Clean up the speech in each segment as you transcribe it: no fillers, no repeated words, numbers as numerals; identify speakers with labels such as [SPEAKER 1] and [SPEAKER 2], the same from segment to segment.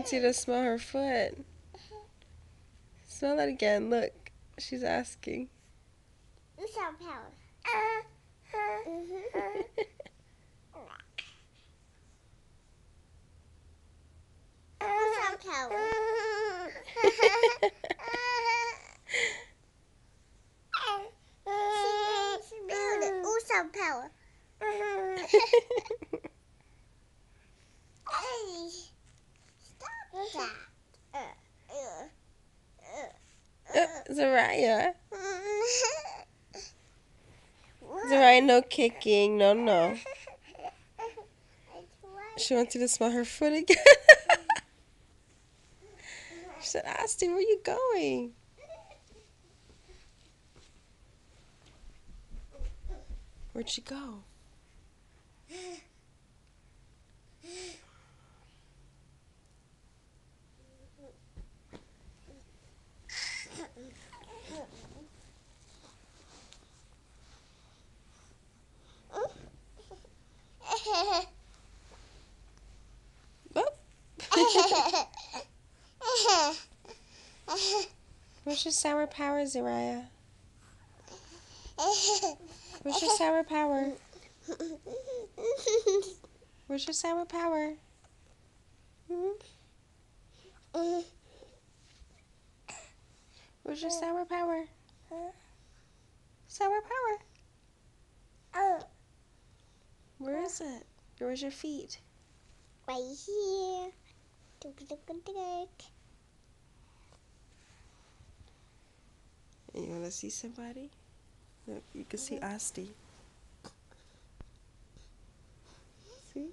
[SPEAKER 1] wants you to smell her foot. Smell it again. Look, she's asking.
[SPEAKER 2] Some power. Some power. She smelled it. Ooh, some power. Hey, stop that.
[SPEAKER 1] Zariah. Zariah, no kicking. No, no. She wants you to smell her foot again. She said, Asti, where are you going? Where'd she go? Oh. Where's your sour power, Zariah? Where's your sour power? Where's your sour power? Where's your sour power? Sour power. Where is it? Where's your feet?
[SPEAKER 2] Right here.
[SPEAKER 1] You want to see somebody? Look, you can see Asti. See?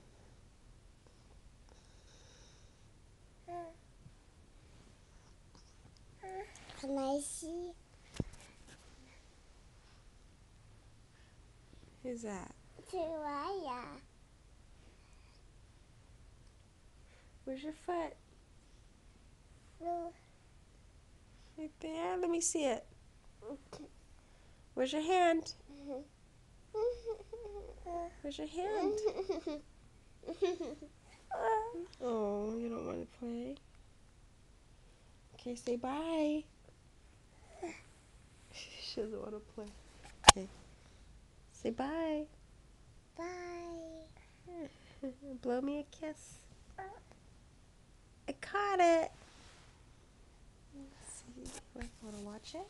[SPEAKER 2] Can I see?
[SPEAKER 1] Who's that?
[SPEAKER 2] Zariah.
[SPEAKER 1] Where's your foot?
[SPEAKER 2] No.
[SPEAKER 1] Right there. Let me see it. Where's your hand? Where's your hand? Oh, you don't want to play? Okay, say bye. She doesn't want to play. Okay. Say bye.
[SPEAKER 2] Bye.
[SPEAKER 1] Blow me a kiss. I caught it. Let's see. Want to watch it?